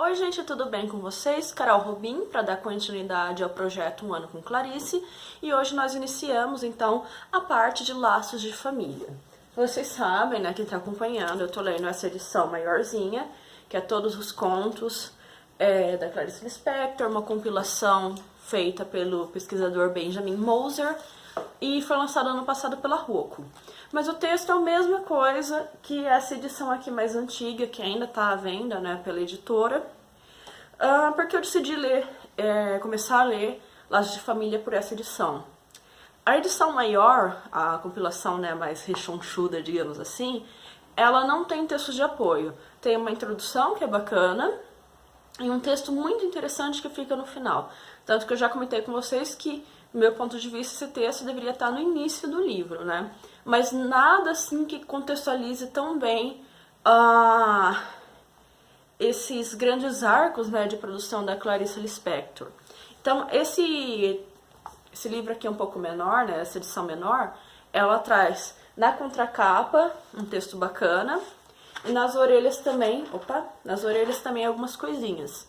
Oi gente, tudo bem com vocês? Carol Robin, para dar continuidade ao projeto Um Ano com Clarice, e hoje nós iniciamos então a parte de laços de família. Vocês sabem, né, quem está acompanhando, eu estou lendo essa edição maiorzinha, que é todos os contos da Clarice Lispector, uma compilação feita pelo pesquisador Benjamin Moser, e foi lançado ano passado pela Rocco. Mas o texto é a mesma coisa que essa edição aqui mais antiga, que ainda está à venda, né, pela editora, porque eu decidi começar a ler Laços de Família por essa edição. A edição maior, a compilação, né, mais rechonchuda, digamos assim, ela não tem textos de apoio. Tem uma introdução que é bacana e um texto muito interessante que fica no final. Tanto que eu já comentei com vocês que, do meu ponto de vista, esse texto deveria estar no início do livro, né? Mas nada assim que contextualize tão bem esses grandes arcos, né, de produção da Clarice Lispector. Então, esse livro aqui é um pouco menor, né, essa edição menor, ela traz na contracapa um texto bacana e nas orelhas também, algumas coisinhas.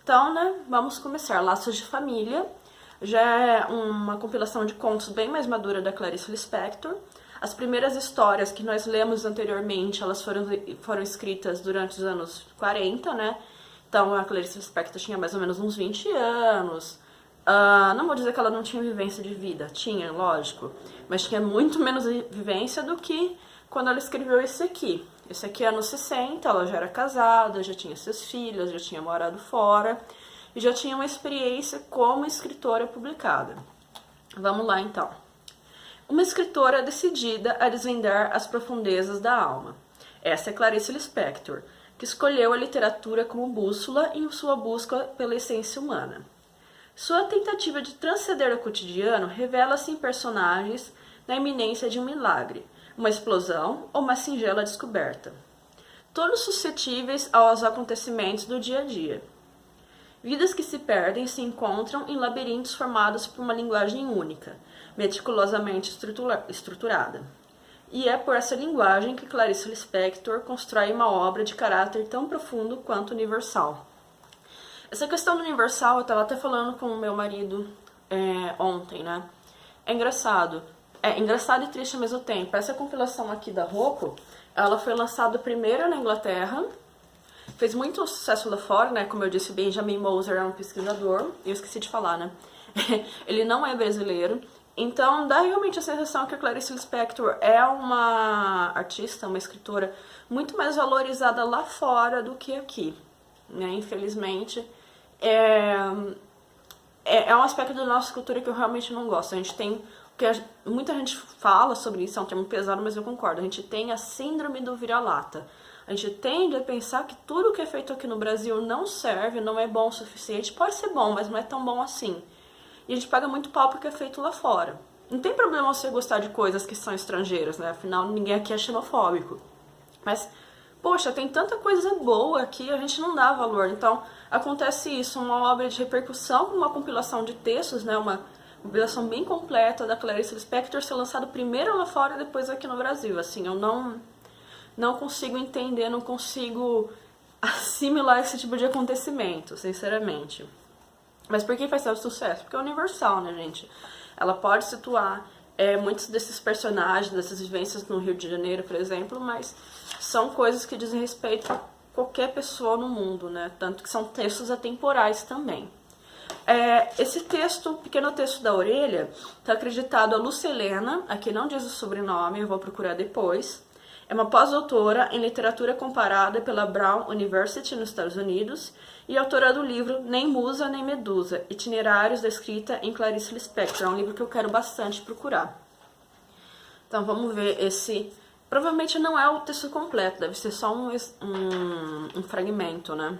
Então, né, vamos começar. Laços de Família já é uma compilação de contos bem mais madura da Clarice Lispector. As primeiras histórias que nós lemos anteriormente, elas foram escritas durante os anos 40, né? Então a Clarice Lispector tinha mais ou menos uns 20 anos. Não vou dizer que ela não tinha vivência de vida, tinha, lógico, mas tinha muito menos vivência do que quando ela escreveu esse aqui. Esse aqui é anos 60, ela já era casada, já tinha seus filhos, já tinha morado fora e já tinha uma experiência como escritora publicada. Vamos lá então. Uma escritora decidida a desvendar as profundezas da alma. Essa é Clarice Lispector, que escolheu a literatura como bússola em sua busca pela essência humana. Sua tentativa de transcender o cotidiano revela-se em personagens na iminência de um milagre, uma explosão ou uma singela descoberta. Todos suscetíveis aos acontecimentos do dia a dia. Vidas que se perdem se encontram em labirintos formados por uma linguagem única, meticulosamente estruturada. E é por essa linguagem que Clarice Lispector constrói uma obra de caráter tão profundo quanto universal. Essa questão do universal, eu estava até falando com o meu marido ontem, né? É engraçado e triste ao mesmo tempo. Essa compilação aqui da Rocco, ela foi lançada primeiro na Inglaterra, fez muito sucesso lá fora, né? Como eu disse, Benjamin Moser é um pesquisador, e eu esqueci de falar, né? Ele não é brasileiro, então dá realmente a sensação que a Clarice Lispector é uma artista, uma escritora muito mais valorizada lá fora do que aqui, né? Infelizmente, é um aspecto da nossa cultura que eu realmente não gosto. A gente tem, muita gente fala sobre isso, é um termo pesado, mas eu concordo, a gente tem a síndrome do vira-lata. A gente tende a pensar que tudo que é feito aqui no Brasil não serve, não é bom o suficiente. Pode ser bom, mas não é tão bom assim. E a gente paga muito pau porque é feito lá fora. Não tem problema você gostar de coisas que são estrangeiras, né? Afinal, ninguém aqui é xenofóbico. Mas, poxa, tem tanta coisa boa aqui, a gente não dá valor. Então, acontece isso, uma obra de repercussão, uma compilação de textos, né? Uma compilação bem completa da Clarice Lispector ser lançado primeiro lá fora e depois aqui no Brasil. Assim, eu não consigo entender, não consigo assimilar esse tipo de acontecimento, sinceramente. Mas por que faz tanto sucesso? Porque é universal, né, gente? Ela pode situar muitos desses personagens, dessas vivências no Rio de Janeiro, por exemplo, mas são coisas que dizem respeito a qualquer pessoa no mundo, né? Tanto que são textos atemporais também. Esse texto, pequeno texto da orelha, está acreditado a Lúcia Helena, aqui não diz o sobrenome, eu vou procurar depois. É uma pós-doutora em literatura comparada pela Brown University nos Estados Unidos e autora do livro Nem Musa Nem Medusa, Itinerários da Escrita em Clarice Lispector. É um livro que eu quero bastante procurar. Então vamos ver esse... Provavelmente não é o texto completo, deve ser só um fragmento, né?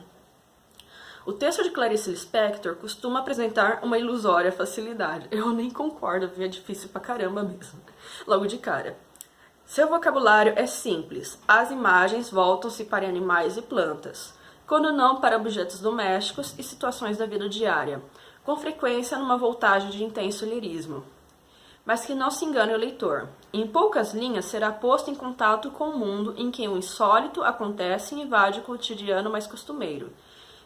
O texto de Clarice Lispector costuma apresentar uma ilusória facilidade. Eu nem concordo, é difícil pra caramba mesmo, logo de cara. Seu vocabulário é simples, as imagens voltam-se para animais e plantas, quando não para objetos domésticos e situações da vida diária, com frequência numa voltagem de intenso lirismo. Mas que não se engane o leitor, em poucas linhas será posto em contato com o mundo em que o insólito acontece e invade o cotidiano mais costumeiro,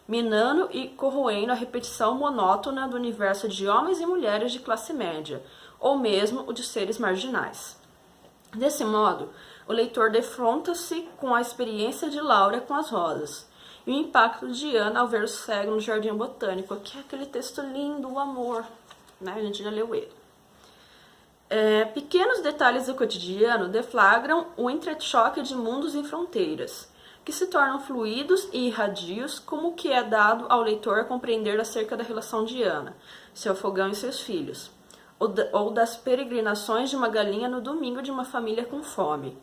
minando e corroendo a repetição monótona do universo de homens e mulheres de classe média, ou mesmo o de seres marginais. Desse modo, o leitor defronta-se com a experiência de Laura com as rosas, e o impacto de Ana ao ver o cego no Jardim Botânico, que é aquele texto lindo, o amor, né? A gente já leu ele. Pequenos detalhes do cotidiano deflagram o entrechoque de mundos e fronteiras, que se tornam fluidos e irradios, como o que é dado ao leitor a compreender acerca da relação de Ana, seu fogão e seus filhos, ou das peregrinações de uma galinha no domingo de uma família com fome,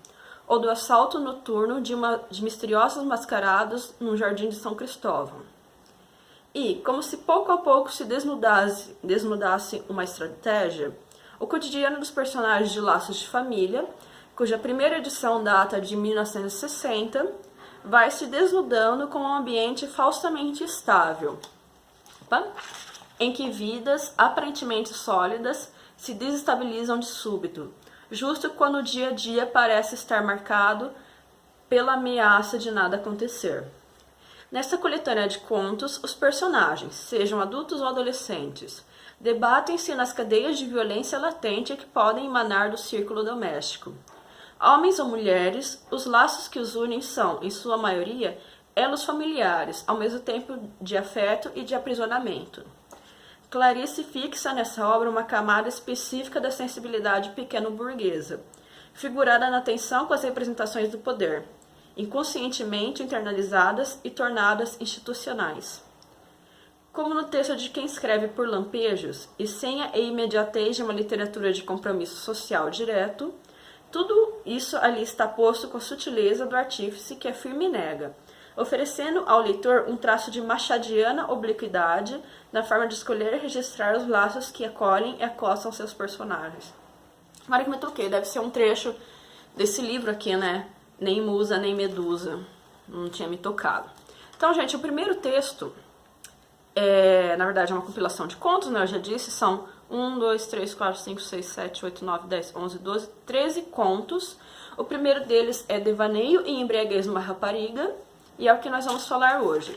ou do assalto noturno de misteriosos mascarados num jardim de São Cristóvão. E, como se pouco a pouco se desnudasse uma estratégia, o cotidiano dos personagens de Laços de Família, cuja primeira edição data de 1960, vai se desnudando com um ambiente falsamente estável, em que vidas aparentemente sólidas se desestabilizam de súbito, justo quando o dia a dia parece estar marcado pela ameaça de nada acontecer. Nesta coletânea de contos, os personagens, sejam adultos ou adolescentes, debatem-se nas cadeias de violência latente que podem emanar do círculo doméstico. Homens ou mulheres, os laços que os unem são, em sua maioria, elos familiares, ao mesmo tempo de afeto e de aprisionamento. Clarice fixa nessa obra uma camada específica da sensibilidade pequeno-burguesa, figurada na tensão com as representações do poder, inconscientemente internalizadas e tornadas institucionais. Como no texto de quem escreve por lampejos e sem a imediatez de uma literatura de compromisso social direto, tudo isso ali está posto com a sutileza do artífice que é firme e nega, oferecendo ao leitor um traço de machadiana obliquidade na forma de escolher e registrar os laços que acolhem e acostam seus personagens. Agora que me toquei, deve ser um trecho desse livro aqui, né? Nem Musa, nem Medusa. Não tinha me tocado. Então, gente, o primeiro texto na verdade, é uma compilação de contos, né? Eu já disse, são 1, 2, 3, 4, 5, 6, 7, 8, 9, 10, 11, 12, 13 contos. O primeiro deles é Devaneio e Embriaguez de uma Rapariga, e é o que nós vamos falar hoje.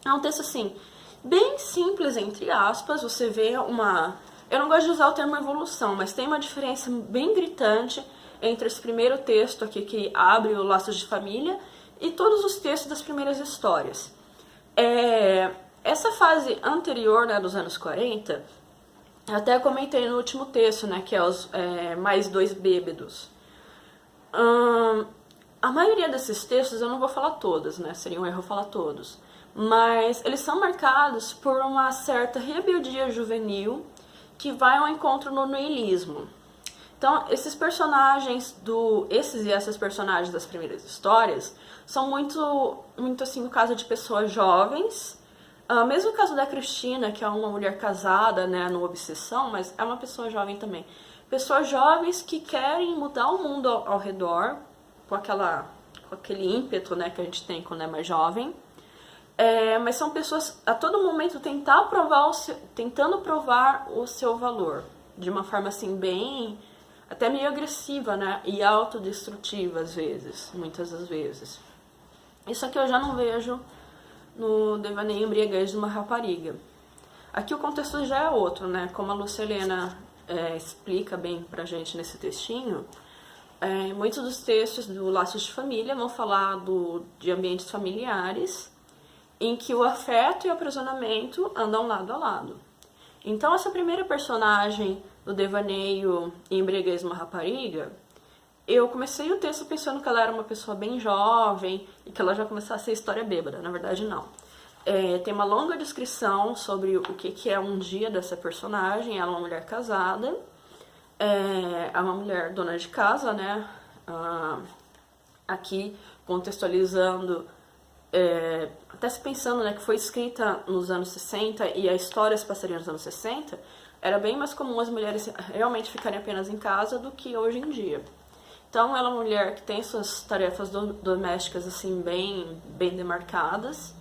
É um texto, assim, bem simples, entre aspas. Você vê uma... Eu não gosto de usar o termo evolução, mas tem uma diferença bem gritante entre esse primeiro texto aqui, que abre o Laços de Família, e todos os textos das primeiras histórias. Essa fase anterior, né, dos anos 40, eu até comentei no último texto, né, que é os Mais Dois Bêbados. A maioria desses textos, eu não vou falar todos, né, seria um erro falar todos, mas eles são marcados por uma certa rebeldia juvenil que vai ao encontro no niilismo. Então, esses personagens esses e essas personagens das primeiras histórias são muito assim, no caso de pessoas jovens. Mesmo o caso da Cristina, que é uma mulher casada, né, no Obsessão, mas é uma pessoa jovem também. Pessoas jovens que querem mudar o mundo ao redor, com aquele ímpeto, né, que a gente tem quando é mais jovem. Mas são pessoas a todo momento tentando provar o seu valor, de uma forma assim bem, até meio agressiva, né, e autodestrutiva às vezes, muitas das vezes. Isso aqui eu já não vejo no Devaneio Embriaguez de uma Rapariga. Aqui o contexto já é outro, né? Como a Lúcia Helena explica bem pra gente nesse textinho, muitos dos textos do Laços de Família vão falar de ambientes familiares em que o afeto e o aprisionamento andam lado a lado. Então essa primeira personagem do Devaneio Embriaguez de uma Rapariga, eu comecei o texto pensando que ela era uma pessoa bem jovem e que ela já começava a ser história bêbada. Na verdade, não. Tem uma longa descrição sobre o que é um dia dessa personagem. Ela é uma mulher casada, é uma mulher dona de casa, né? Aqui, contextualizando, até se pensando, né, que foi escrita nos anos 60 e a história se passaria nos anos 60, era bem mais comum as mulheres realmente ficarem apenas em casa do que hoje em dia. Então, ela é uma mulher que tem suas tarefas domésticas assim bem demarcadas.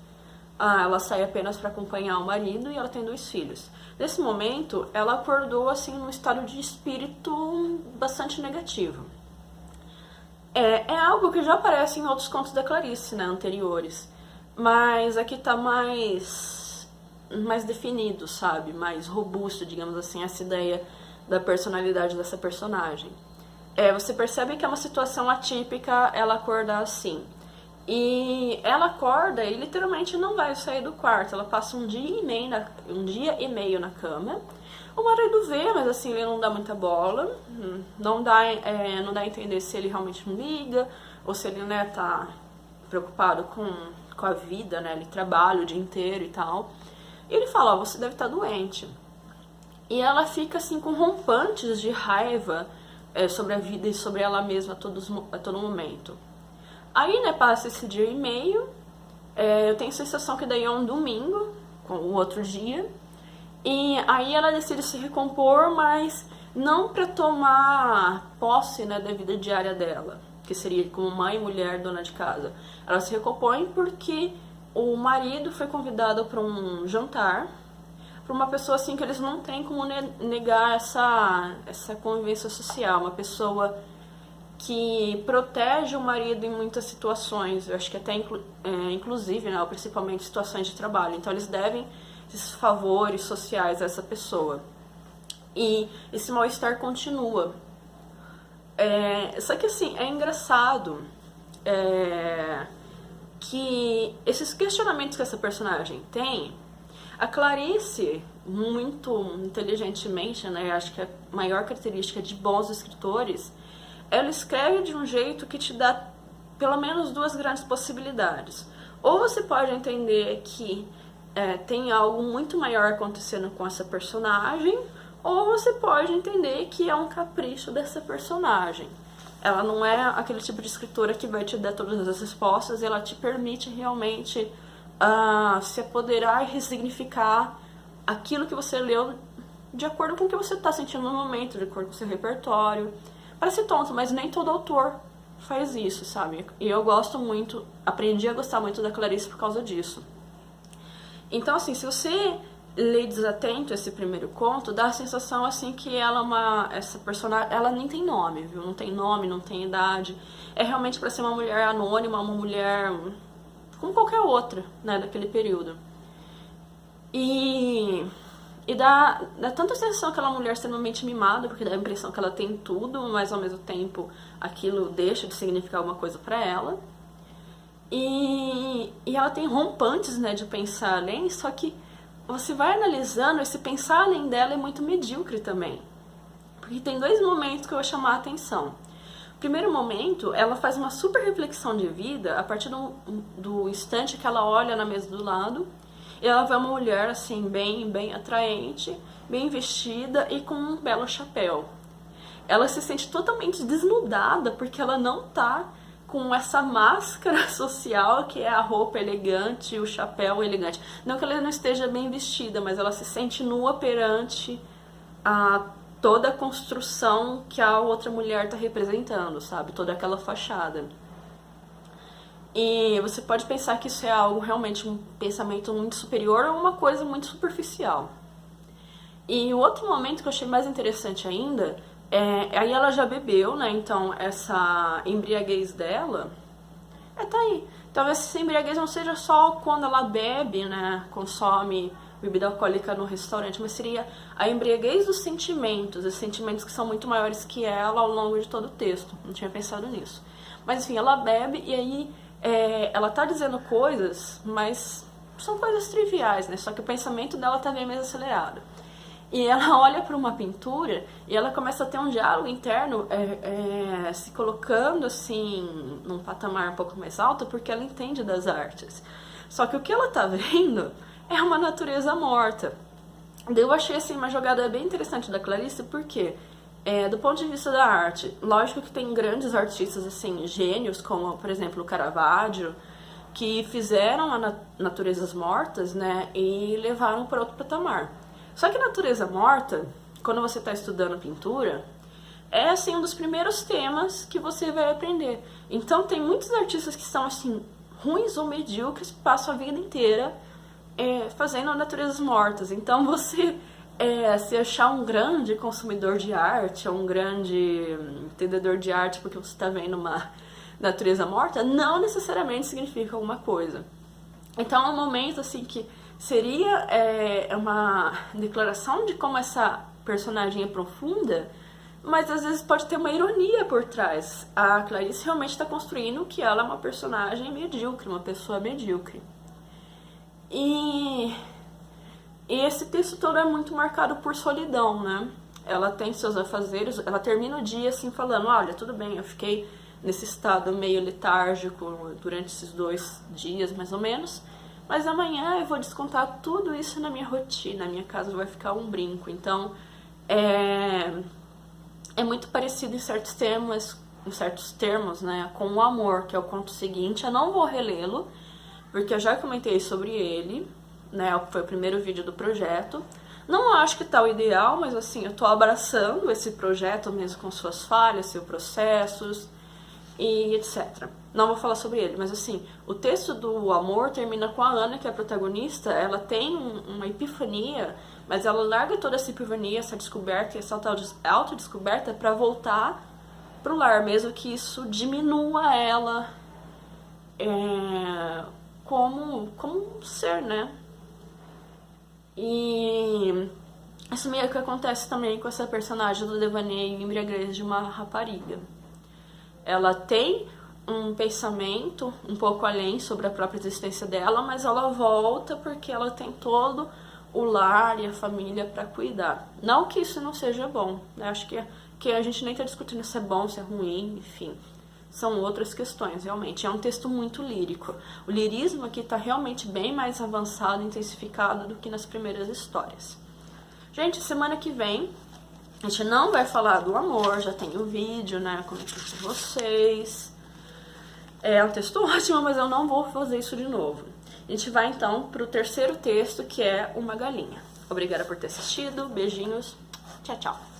Ela sai apenas para acompanhar o marido e ela tem 2 filhos. Nesse momento, ela acordou assim num estado de espírito bastante negativo. É algo que já aparece em outros contos da Clarice, né, anteriores. mas aqui tá mais definido, sabe? Mais robusto, digamos assim, essa ideia da personalidade dessa personagem. Você percebe que é uma situação atípica ela acordar assim. E ela acorda e literalmente não vai sair do quarto. Ela passa um dia e meio na cama. O marido vê, mas assim, ele não dá muita bola. Não dá a entender se ele realmente não liga, ou se ele, né, tá preocupado com a vida, né? Ele trabalha o dia inteiro e tal. E ele fala, você deve estar doente. E ela fica assim com rompantes de raiva sobre a vida e sobre ela mesma a todo momento. Aí, né, passa esse dia e meio, eu tenho a sensação que daí é um domingo, com o outro dia, e aí ela decide se recompor, mas não para tomar posse, né, da vida diária dela, que seria como mãe, mulher, dona de casa. Ela se recompõe porque o marido foi convidado para um jantar, para uma pessoa assim que eles não têm como negar essa convivência social, uma pessoa que protege o marido em muitas situações, eu acho que até inclusive, né, principalmente situações de trabalho. Então eles devem esses favores sociais a essa pessoa. E esse mal-estar continua. Só que assim, é engraçado que esses questionamentos que essa personagem tem, a Clarice, muito inteligentemente, né, acho que a maior característica de bons escritores, ela escreve de um jeito que te dá pelo menos duas grandes possibilidades. Ou você pode entender que tem algo muito maior acontecendo com essa personagem, ou você pode entender que é um capricho dessa personagem. Ela não é aquele tipo de escritora que vai te dar todas as respostas, ela te permite realmente se apoderar e ressignificar aquilo que você leu de acordo com o que você está sentindo no momento, de acordo com o seu repertório. Parece tonto, mas nem todo autor faz isso, sabe? E eu gosto muito, aprendi a gostar muito da Clarice por causa disso. Então, assim, se você lê desatento esse primeiro conto, dá a sensação, assim, que essa personagem, ela nem tem nome, viu? Não tem nome, não tem idade. É realmente para ser uma mulher anônima, uma mulher como qualquer outra, né, daquele período. E dá tanta sensação aquela mulher extremamente mimada, porque dá a impressão que ela tem tudo, mas ao mesmo tempo aquilo deixa de significar alguma coisa pra ela. E ela tem rompantes, né, de pensar além, só que você vai analisando, esse pensar além dela é muito medíocre também. Porque tem dois momentos que eu vou chamar a atenção. Primeiro momento, ela faz uma super reflexão de vida a partir do instante que ela olha na mesa do lado. E ela vê uma mulher assim, bem atraente, bem vestida e com um belo chapéu. Ela se sente totalmente desnudada porque ela não tá com essa máscara social que é a roupa elegante e o chapéu elegante. Não que ela não esteja bem vestida, mas ela se sente nua perante toda a construção que a outra mulher tá representando, sabe? Toda aquela fachada. E você pode pensar que isso é algo realmente, um pensamento muito superior ou uma coisa muito superficial. E o outro momento que eu achei mais interessante ainda aí ela já bebeu, né? Então essa embriaguez dela tá aí. Talvez essa embriaguez não seja só quando ela bebe, né? Consome bebida alcoólica no restaurante, mas seria a embriaguez dos sentimentos, os sentimentos que são muito maiores que ela ao longo de todo o texto. Não tinha pensado nisso. Mas enfim, ela bebe e aí ela tá dizendo coisas, mas são coisas triviais, né? Só que o pensamento dela tá bem mais acelerado. E ela olha para uma pintura e ela começa a ter um diálogo interno se colocando assim num patamar um pouco mais alto porque ela entende das artes. Só que o que ela tá vendo é uma natureza morta. Eu achei assim uma jogada bem interessante da Clarice porque do ponto de vista da arte, lógico que tem grandes artistas assim, gênios como por exemplo o Caravaggio, que fizeram naturezas mortas, né, e levaram para outro patamar. Só que natureza morta, quando você está estudando pintura, é assim um dos primeiros temas que você vai aprender. Então tem muitos artistas que são assim ruins ou medíocres, passam a vida inteira fazendo naturezas mortas. Então você se achar um grande consumidor de arte, ou um grande entendedor de arte porque você está vendo uma natureza morta, não necessariamente significa alguma coisa. Então é um momento assim que seria uma declaração de como essa personagem é profunda, mas às vezes pode ter uma ironia por trás. A Clarice realmente está construindo que ela é uma personagem medíocre, uma pessoa medíocre. E esse texto todo é muito marcado por solidão, né? Ela tem seus afazeres, ela termina o dia assim falando, olha, tudo bem, eu fiquei nesse estado meio letárgico durante esses 2 dias, mais ou menos, mas amanhã eu vou descontar tudo isso na minha rotina, a minha casa vai ficar um brinco. Então, é muito parecido em certos termos, né, com o amor, que é o conto seguinte. Eu não vou relê-lo, porque eu já comentei sobre ele, né, foi o primeiro vídeo do projeto. Não acho que tá o ideal, mas assim, eu tô abraçando esse projeto mesmo com suas falhas, seus processos e etc. Não vou falar sobre ele, mas assim, o texto do amor termina com a Ana, que é a protagonista. Ela tem uma epifania, mas ela larga toda essa epifania, essa descoberta, essa autodescoberta pra voltar pro lar, mesmo que isso diminua ela como um ser, né? E isso meio que acontece também com essa personagem do devaneio embriaguez de uma rapariga. Ela tem um pensamento um pouco além sobre a própria existência dela, mas ela volta porque ela tem todo o lar e a família para cuidar. Não que isso não seja bom, né? Acho que a gente nem tá discutindo se é bom, se é ruim, enfim. São outras questões, realmente. É um texto muito lírico. O lirismo aqui tá realmente bem mais avançado, intensificado do que nas primeiras histórias. Gente, semana que vem a gente não vai falar do amor, já tem o vídeo, né, comentei com vocês. É um texto ótimo, mas eu não vou fazer isso de novo. A gente vai então pro terceiro texto, que é Uma Galinha. Obrigada por ter assistido, beijinhos, tchau, tchau.